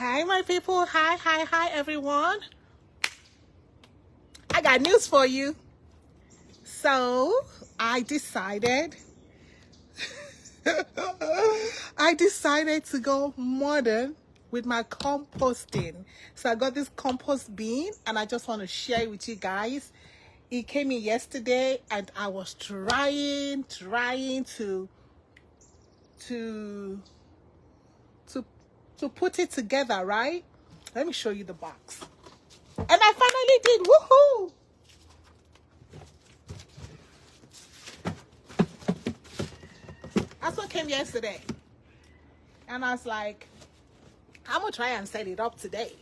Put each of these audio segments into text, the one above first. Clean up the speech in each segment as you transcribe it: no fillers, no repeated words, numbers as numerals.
Hi, my people. Hi, everyone. I got news for you. So, I decided to go modern with my composting. So, I got this compost bin and I just want to share it with you guys. It came in yesterday and I was trying to put it together, right? Let me show you the box. And I finally did. Woohoo! That's what came yesterday. And I was like, I'm going to try and set it up today.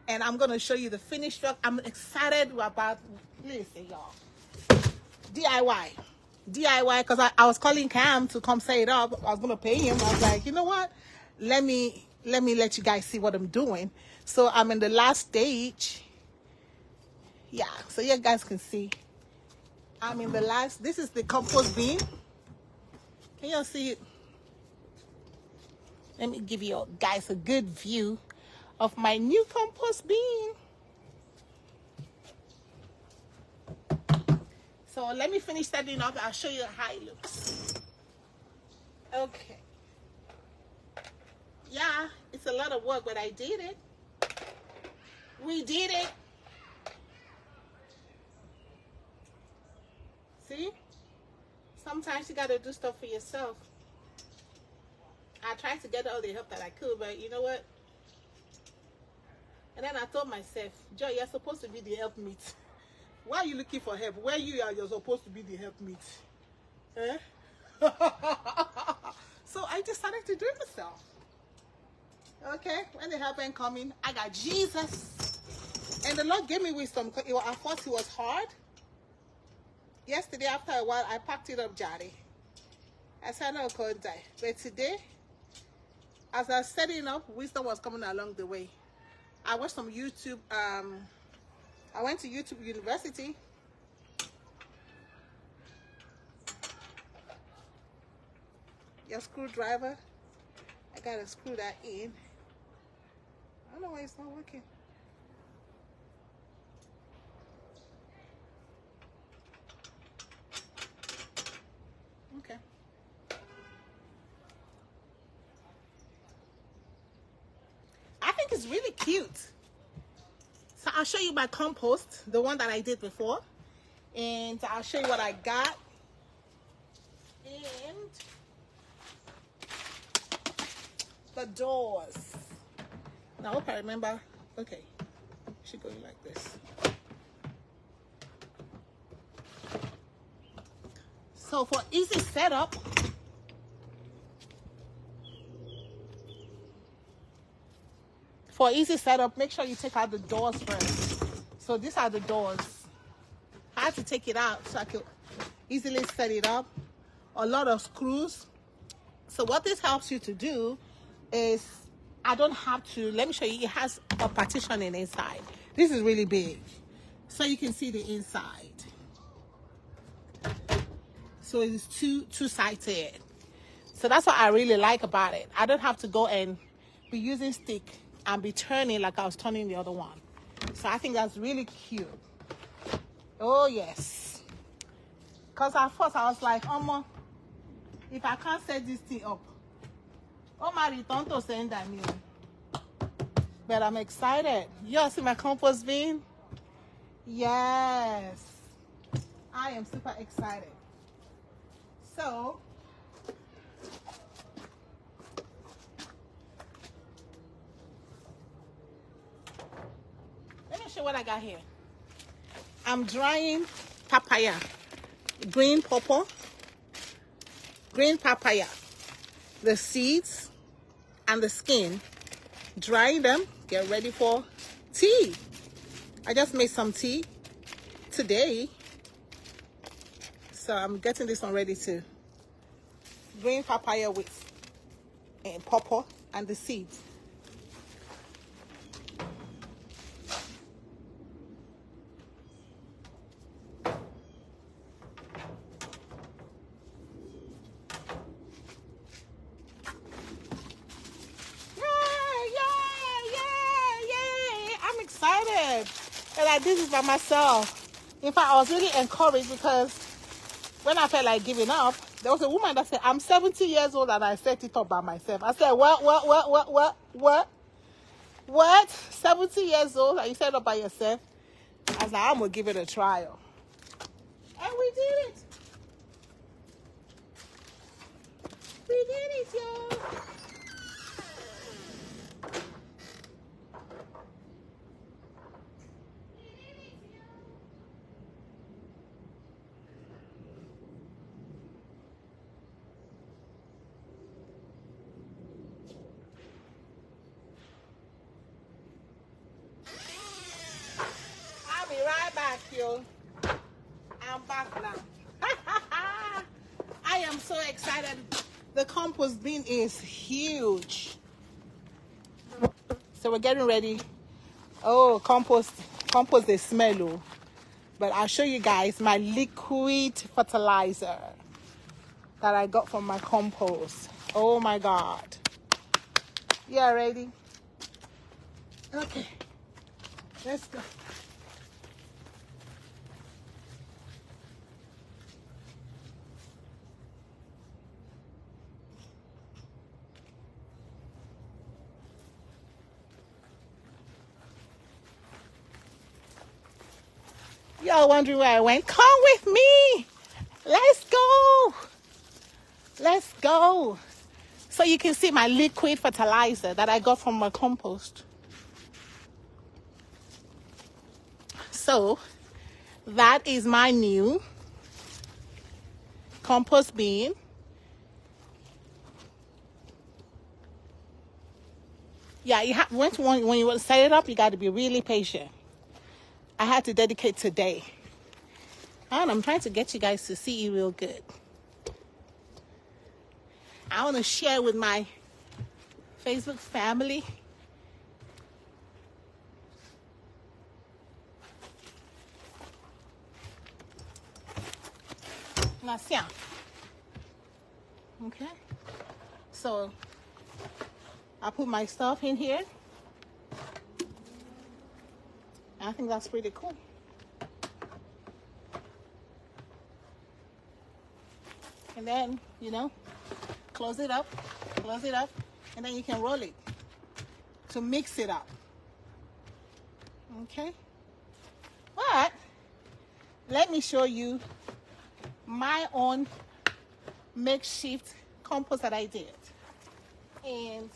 And I'm going to show you the finished work. I'm excited about, listen, y'all. DIY, because I was calling Cam to come set it up. I was going to pay him. I was like, you know what? Let me let you guys see what I'm doing. So I'm in the last stage. Yeah, so you guys can see. I'm in the last, this is the compost bin. Can you see it? Let me give you guys a good view of my new compost bin. So let me finish setting up. I'll show you how it looks. Okay. Yeah, it's a lot of work, but I did it. We did it. See? Sometimes you gotta do stuff for yourself. I tried to get all the help that I could, but you know what? And then I told myself, Joy, you're supposed to be the helpmeet. Why are you looking for help? Where you are, you're supposed to be the helpmeet. Eh? So I decided to do it myself. Okay, when the help ain't coming, I got Jesus. And the Lord gave me wisdom. At first it was hard. Yesterday, after a while, I packed it up, Jari. I said, no, I couldn't die. But today, as I was setting up, wisdom was coming along the way. I watched some YouTube. I went to YouTube University. Your screwdriver. I gotta screw that in. I don't know why it's not working. Okay. I think it's really cute. So I'll show you my compost, the one that I did before. And I'll show you what I got. And the doors. Now I hope I remember. Okay. Should go like this. So for easy setup, make sure you take out the doors first. So these are the doors. I had to take it out so I could easily set it up. A lot of screws. So what this helps you to do is, I don't have to, let me show you, it has a partitioning inside. This is really big. So you can see the inside. So it's two-sided. So that's what I really like about it. I don't have to go and be using stick and be turning like I was turning the other one. So I think that's really cute. Oh yes. Because at first I was like, if I can't set this thing up, my return to send that meal. But I'm excited. You all see my compost bin? Yes. I am super excited. So let me show you what I got here. I'm drying papaya, green papaya, the seeds and the skin. Dry them, get ready for tea. I just made some tea today. So I'm getting this one ready too. Green papaya with pawpaw and the seeds. And I did this by myself. In fact, I was really encouraged because when I felt like giving up, there was a woman that said, I'm 70 years old and I set it up by myself. I said, what? 70 years old and you set it up by yourself? I was like, I'm going to give it a trial. And we did it. We did it, y'all. I'll be right back, yo. I'm back now. I am so excited. The compost bin is huge. So we're getting ready. Oh, compost they smell. Oh. But I'll show you guys my liquid fertilizer that I got from my compost. Oh my God. You are ready? Okay. Let's go. Y'all wondering where I went? Come with me. Let's go. Let's go. So you can see my liquid fertilizer that I got from my compost. So that is my new compost bin. Yeah, you have when you want to set it up, you got to be really patient. I had to dedicate today. And I'm trying to get you guys to see it real good. I want to share with my Facebook family. Okay. So I put my stuff in here. I think that's pretty cool. And then, you know, close it up, and then you can roll it to mix it up. Okay? But let me show you my own makeshift compost that I did. And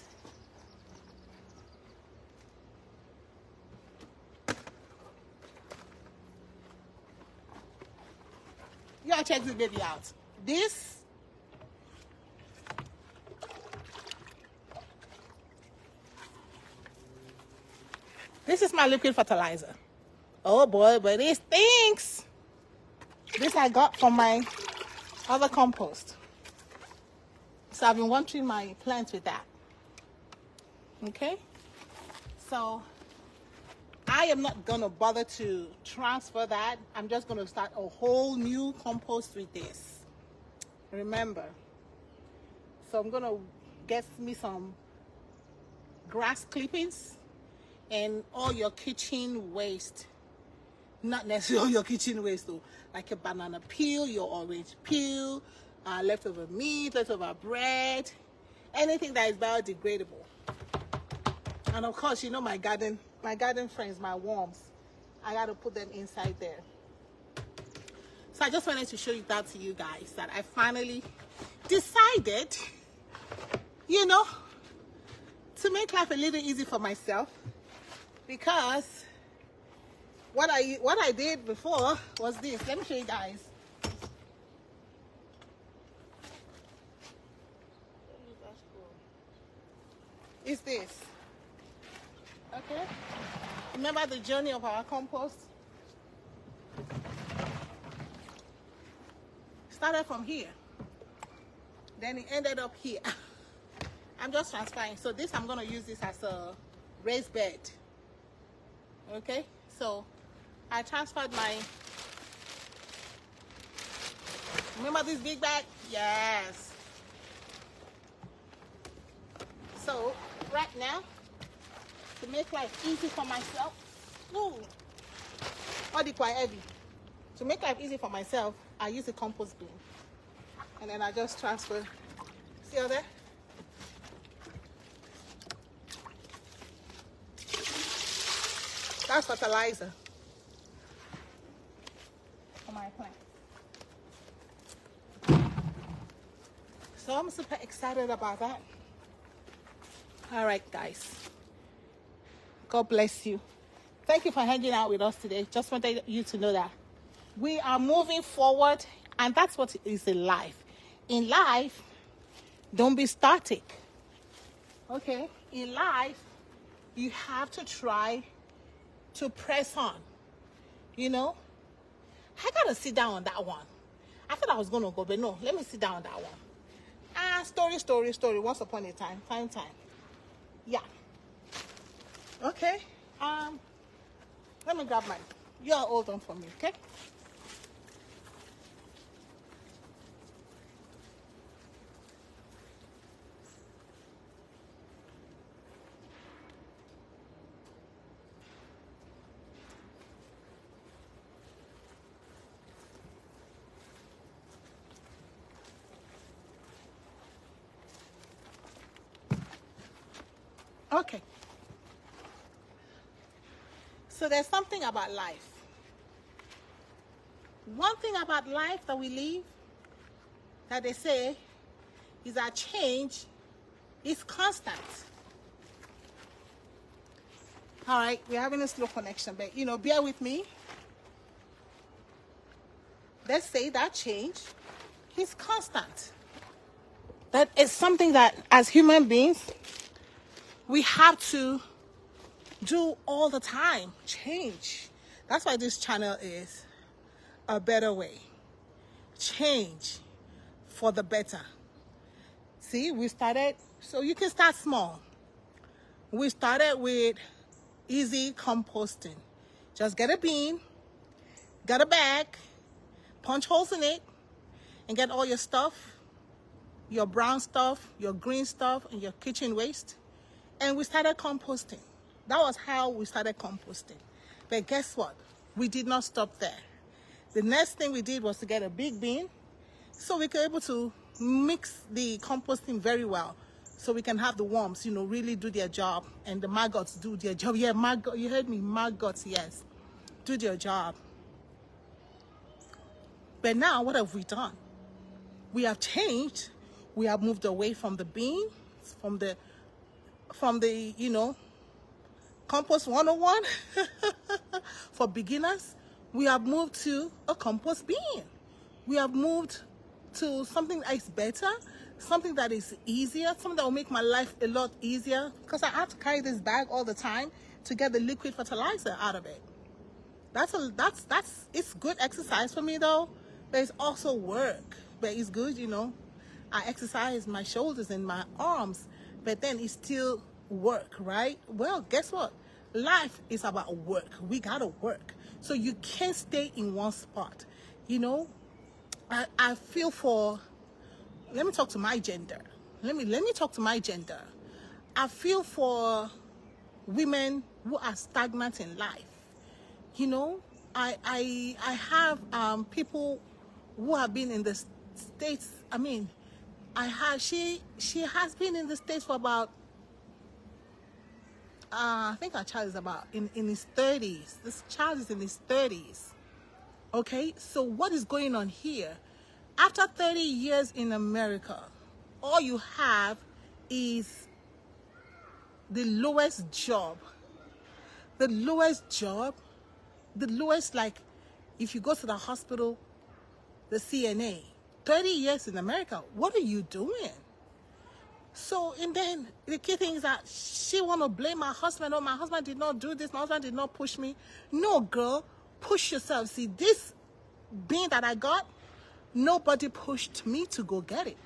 you gotta check this baby out. This is my liquid fertilizer. Oh boy, but it stinks. This I got from my other compost. So I've been watering my plants with that. Okay? So I am not gonna bother to transfer that. I'm just gonna start a whole new compost with this. Remember. So I'm gonna get me some grass clippings and all your kitchen waste. Not necessarily your kitchen waste though. Like a banana peel, your orange peel, leftover meat, leftover bread, anything that is biodegradable. And of course, you know my garden friends, my worms. I got to put them inside there. So I just wanted to show you that to you guys, that I finally decided, you know, to make life a little easy for myself, because what I did before was this. Let me show you guys. It's this. Okay? Remember the journey of our compost? Started from here. Then it ended up here. I'm just transferring. So this, I'm going to use this as a raised bed. Okay? So I transferred my... Remember this big bag? Yes. So right now, to make life easy for myself, ooh, All the quite heavy. To make life easy for myself, I use a compost bin. And then I just transfer. See all there? That's fertilizer for my plant. So I'm super excited about that. All right, guys. God bless you. Thank you for hanging out with us today. Just wanted you to know that we are moving forward, and that's what it is in life. In life, don't be static. Okay? In life, you have to try to press on. You know? I gotta sit down on that one. I thought I was gonna go, but no, let me sit down on that one. Story. Once upon a time. Time. Yeah. Okay. Let me grab mine. You all hold on for me, okay? Okay. So there's something about life. One thing about life that we live, that they say, is that change is constant. All right, we're having a slow connection, but you know, bear with me. Let's say that change is constant. That is something that, as human beings, we have to do all the time. Change. That's why this channel is a better way. Change for the better. See, we started, so you can start small. We started with easy composting. Just get a bin, get a bag, punch holes in it, and get all your stuff, your brown stuff, your green stuff, and your kitchen waste. And we started composting. That was how we started composting. But guess what? We did not stop there. The next thing we did was to get a big bin so we could be able to mix the composting very well, so we can have the worms, you know, really do their job, and the maggots do their job. Yeah, maggot, you heard me, maggots, yes, do their job. But now, what have we done? We have changed. We have moved away from the bin, from the you know, compost 101 for beginners. We have moved to a compost bin. We have moved to something that is better, something that is easier, something that will make my life a lot easier, because I have to carry this bag all the time to get the liquid fertilizer out of it. It's good exercise for me though, but it's also work. But it's good, you know. I exercise my shoulders and my arms, but then it's still work, right? Well, guess what? Life is about work. We gotta work. So you can't stay in one spot. You know, I feel for, let me talk to my gender. Let me talk to my gender. I feel for women who are stagnant in life. You know, I have people who have been in the States. I mean, she has been in the States for about, I think our child is about in his 30s. This child is in his 30s. Okay, so what is going on here? After 30 years in America, all you have is the lowest job. The lowest, like, if you go to the hospital, the CNA. 30 years in America, what are you doing? So, and then the key thing is that she want to blame my husband. Oh, my husband did not do this. My husband did not push me. No, girl, push yourself. See, this bean that I got, nobody pushed me to go get it.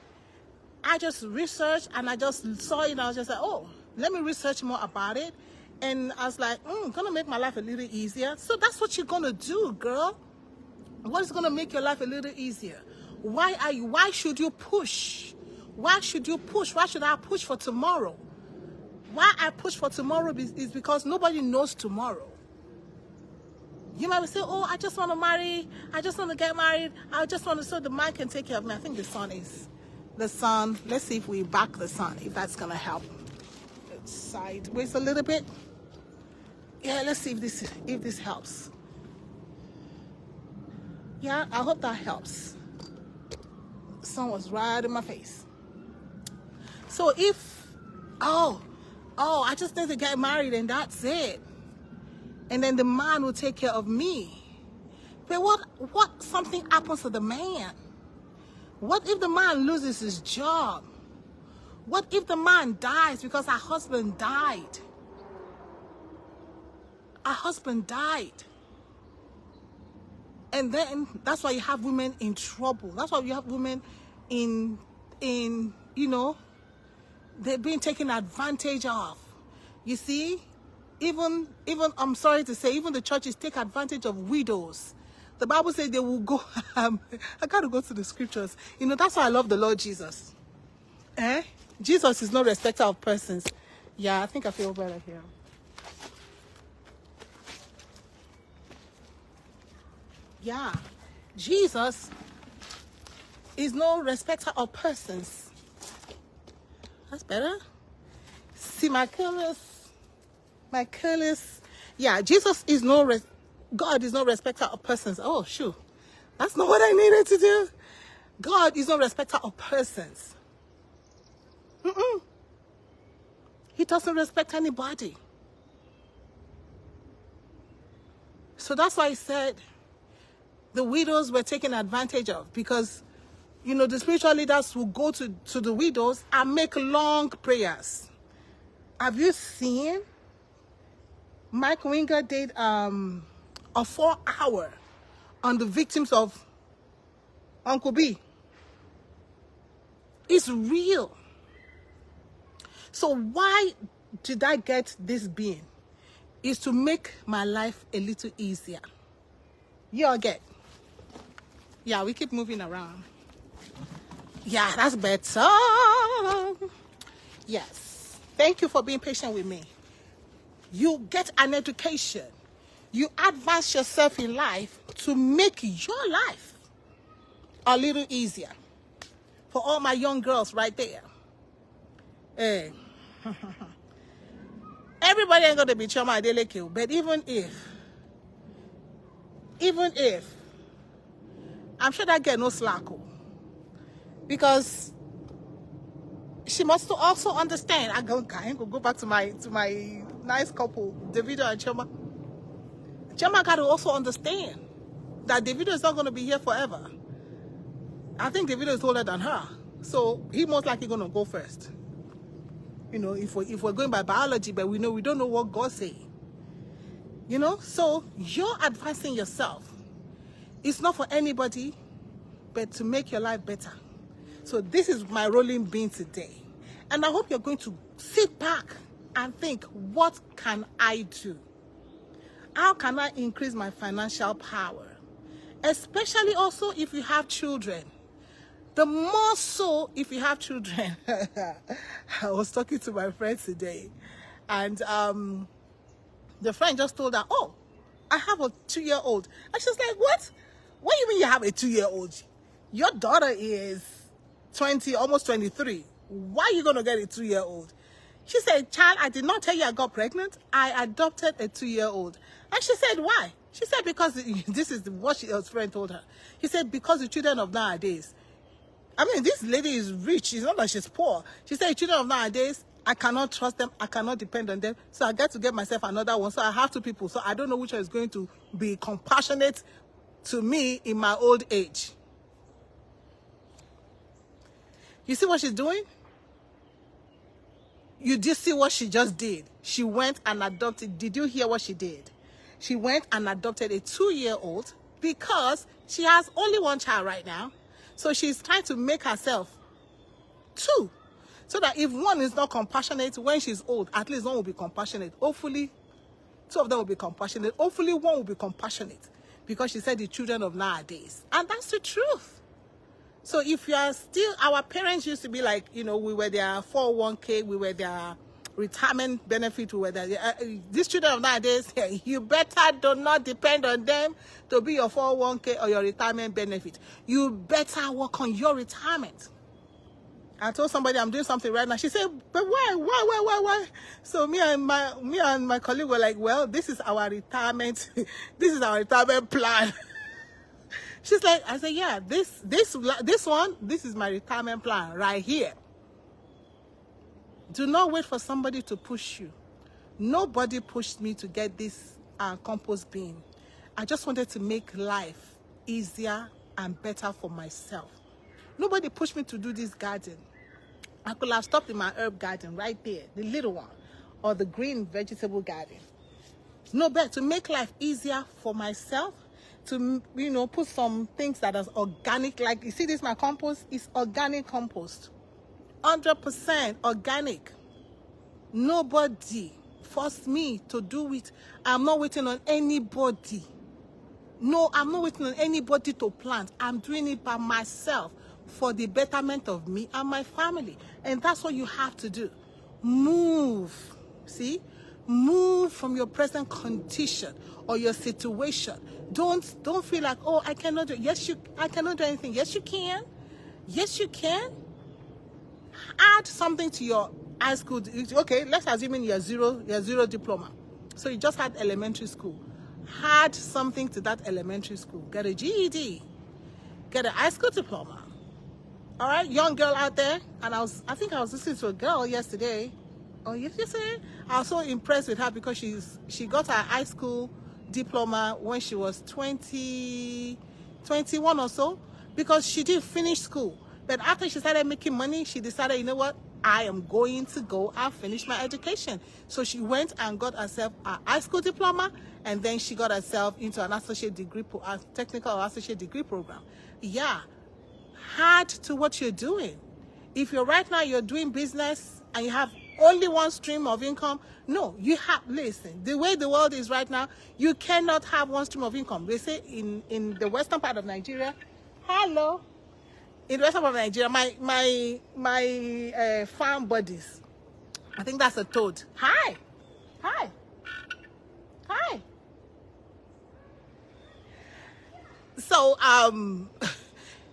I just researched and I just saw it and I was just like, oh, let me research more about it. And I was like, gonna make my life a little easier. So that's what you're gonna do, girl. What is gonna make your life a little easier? Why should you push? Why should you push? Why should I push for tomorrow? Why I push for tomorrow is because nobody knows tomorrow. You might say, oh, I just want to marry. I just want to get married. I just want to, so the man can take care of me. I think the sun. Let's see if we back the sun, if that's going to help. Sideways a little bit. Yeah, let's see if this helps. Yeah, I hope that helps. The sun was right in my face. So if, oh, I just need to get married and that's it. And then the man will take care of me. But what something happens to the man? What if the man loses his job? What if the man dies because her husband died? Her husband died. And then that's why you have women in trouble. That's why you have women in you know, they're being taken advantage of. You see? Even I'm sorry to say, even the churches take advantage of widows. The Bible says they will go. I got to go to the scriptures. You know, that's why I love the Lord Jesus. Jesus is no respecter of persons. Yeah, I think I feel better here. Yeah, Jesus is no respecter of persons. That's better. See my colors. Yeah, Jesus is God is no respecter of persons. Oh, shoot. That's not what I needed to do. God is no respecter of persons. He doesn't respect anybody. So that's why I said the widows were taken advantage of, because, you know, the spiritual leaders will go to the widows and make long prayers. Have you seen? Mike Winger did a 4-hour on the victims of Uncle B. It's real. So why did I get this being? Is to make my life a little easier. You all get? Yeah, we keep moving around. Yeah, that's better. Yes. Thank you for being patient with me. You get an education. You advance yourself in life to make your life a little easier. For all my young girls right there. Hey. Everybody ain't going to be Choma Adeleke, but even if, I'm sure that girl no slack. Because she must also understand. I ain't gonna go back to my nice couple, Davido and Choma. Choma got to also understand that Davido is not going to be here forever. I think Davido is older than her, so he most likely going to go first. You know, if we're going by biology, but we don't know what God say. You know, so you're advancing yourself. It's not for anybody, but to make your life better. So this is my rolling bean today. And I hope you're going to sit back and think, what can I do? How can I increase my financial power? Especially also if you have children. The more so if you have children. I was talking to my friend today, and the friend just told her, oh, I have a 2-year-old. And she's like, what? What do you mean you have a 2-year-old? Your daughter is 20, almost 23. Why are you going to get a 2-year-old? She said, child, I did not tell you I got pregnant. I adopted a 2-year-old. And she said, why? She said, because this is what her friend told her. He said, because the children of nowadays, I mean, this lady is rich. It's not like she's poor. She said, children of nowadays, I cannot trust them. I cannot depend on them. So I got to get myself another one. So I have 2 people. So I don't know which one is going to be compassionate to me in my old age. You see what she's doing? You did see what she just did. She went and adopted. Did you hear what she did? She went and adopted a 2-year-old because she has only 1 child right now. So she's trying to make herself 2. So that if one is not compassionate when she's old, at least one will be compassionate. Hopefully, 2 of them will be compassionate. Hopefully, one will be compassionate. Because she said the children of nowadays. And that's the truth. So if you are still, our parents used to be like, you know, we were their 401k, we were their retirement benefit, whether these children of nowadays, you better do not depend on them to be your 401k or your retirement benefit. You better work on your retirement. I told somebody I'm doing something right now. She said, but why? So me and my colleague were like, well, this is our retirement. This is our retirement plan. She's like, I said, yeah, this is my retirement plan right here. Do not wait for somebody to push you. Nobody pushed me to get this compost bin. I just wanted to make life easier and better for myself. Nobody pushed me to do this garden. I could have stopped in my herb garden right there, the little one, or the green vegetable garden. No, but to make life easier for myself, to, you know, put some things that is organic. Like, you see this, my compost is organic compost. 100% organic. Nobody forced me to do it. I'm not waiting on anybody. No, I'm not waiting on anybody to plant. I'm doing it by myself for the betterment of me and my family. And that's what you have to do. Move. See? Move from your present condition or your situation. Don't feel like, oh, I cannot do it. Yes, I cannot do anything. Yes, you can. Yes, you can. Add something to your high school. Okay, let's assume you're zero diploma. So you just had elementary school. Add something to that elementary school. Get a GED. Get a high school diploma. All right, young girl out there. And I think I was listening to a girl yesterday. Oh, yesterday? I was so impressed with her because she got her high school diploma when she was 21 or so, because she didn't finish school. But after she started making money, she decided, you know what? I am going to go and finish my education. So she went and got herself a high school diploma, and then she got herself into an associate degree, technical or associate degree program. Yeah, add to what you're doing. If you're doing business and you have only one stream of income, no, you have, listen, the way the world is right now, you cannot have one stream of income. They say in the western part of Nigeria, hello, in the western part of Nigeria, my farm buddies, I think that's a toad. Hi. So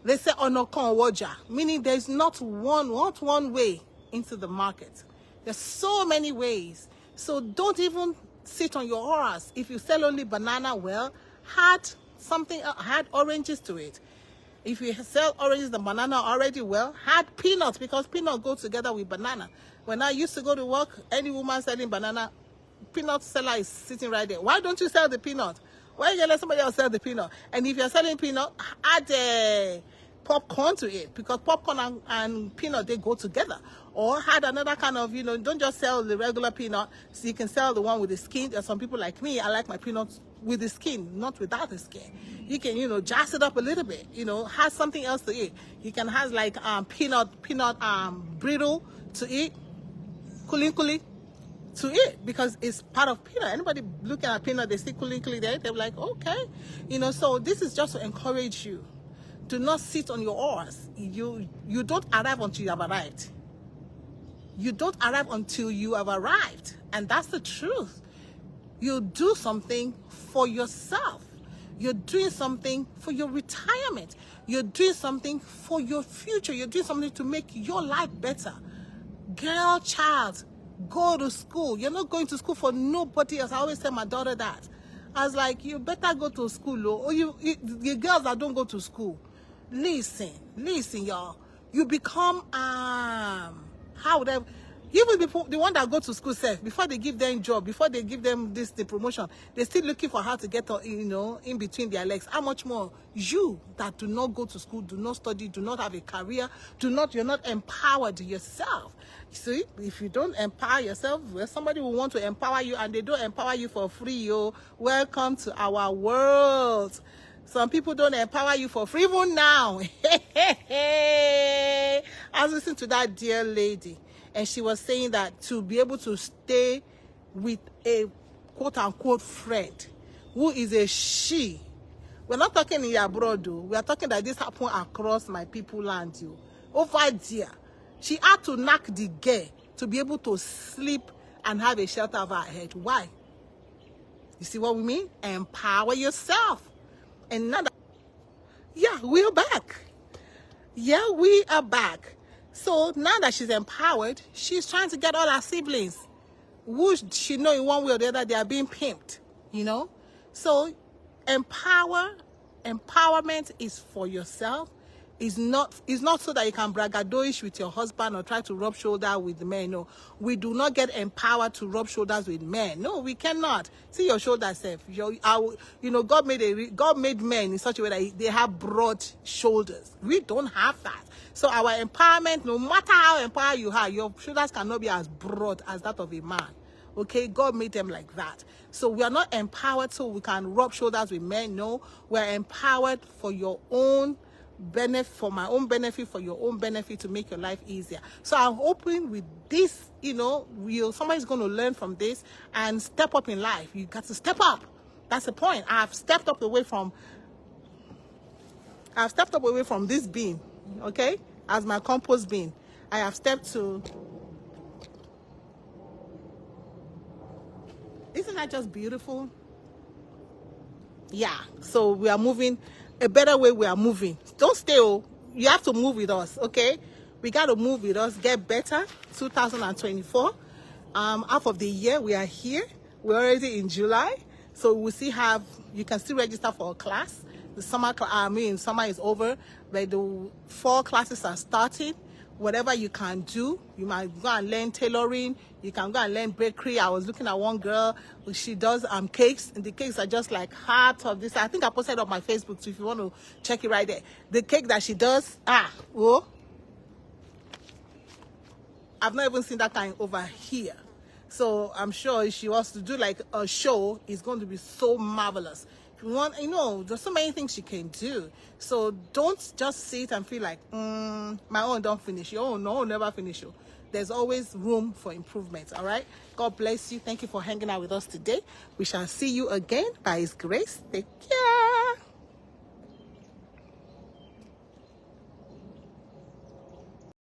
they say onokon woja, meaning there's not one way into the market. There's so many ways. So don't even sit on your horse. If you sell only banana, well, add oranges to it. If you sell oranges and banana already, well, add peanuts, because peanut go together with banana. When I used to go to work, any woman selling banana, peanut seller is sitting right there. Why don't you sell the peanut? Why you let somebody else sell the peanut? And if you're selling peanut, add popcorn to it, because popcorn and peanut, they go together. Or add another kind of, don't just sell the regular peanut. So you can sell the one with the skin. There's some people like me, I like my peanuts with the skin, not without the skin. You can, jazz it up a little bit, have something else to eat. You can have like peanut brittle to eat, kuli to eat, because it's part of peanut. Anybody looking at peanut, they see kuli there, they're like, okay. So this is just to encourage you. Do not sit on your oars. You don't arrive until you have arrived. You don't arrive until you have arrived. And that's the truth. You do something for yourself. You're doing something for your retirement. You're doing something for your future. You're doing something to make your life better. Girl, child, go to school. You're not going to school for nobody else. I always tell my daughter that. I was like, you better go to school. Or you girls that don't go to school, listen, y'all. You become, how would I, even the one that go to school self, before they give them job, before they give them the promotion, they're still looking for how to get, in between their legs. How much more you that do not go to school, do not study, do not have a career, you're not empowered yourself. See, if you don't empower yourself, well, somebody will want to empower you, and they don't empower you for free. Welcome to our world. Some people don't empower you for free even now. I was listening to that dear lady, and she was saying that to be able to stay with a quote-unquote friend who is a she. We're not talking in abroad, though. We are talking that this happened across my people land, over there. She had to knock the girl to be able to sleep and have a shelter over our head. Why? You see what we mean? Empower yourself. And now that, yeah, we're back. Yeah, we are back. So now that she's empowered, she's trying to get all her siblings, who she know in one way or the other, they are being pimped, you know? So empowerment is for yourself. It's not so that you can braggadocious with your husband or try to rub shoulder with the men. No, we do not get empowered to rub shoulders with men. No, we cannot. See your shoulder self. You know, God made men in such a way that they have broad shoulders. We don't have that. So our empowerment, no matter how empowered you are, your shoulders cannot be as broad as that of a man. Okay, God made them like that. So we are not empowered so we can rub shoulders with men. No, we're empowered for your own benefit, for my own benefit, for your own benefit, to make your life easier. So I'm hoping with this, you know, somebody's going to learn from this and step up in life. You got to step up. That's the point. I've stepped up away from this bin, okay, as my compost bin. I have stepped to. Isn't that just beautiful? Yeah. So we are moving a better way. We are moving. Don't stay. You have to move with us. Okay. We got to move with us. Get better. 2024. Half of the year we are here. We're already in July. So we still have. You can still register for a class. The summer is over, but the fall classes are starting. Whatever you can do, you might go and learn tailoring. You can go and learn bakery. I was looking at one girl, she does cakes, and the cakes are just like heart of this. I think I posted on my Facebook, so if you want to check it right there. The cake that she does, I've not even seen that kind over here. So I'm sure if she wants to do like a show, it's going to be so marvelous. If you want, you know, there's so many things she can do. So don't just sit and feel like, my own don't finish. Your own, no, never finish you. There's always room for improvement. All right. God bless you. Thank you for hanging out with us today. We shall see you again by His grace. Take care.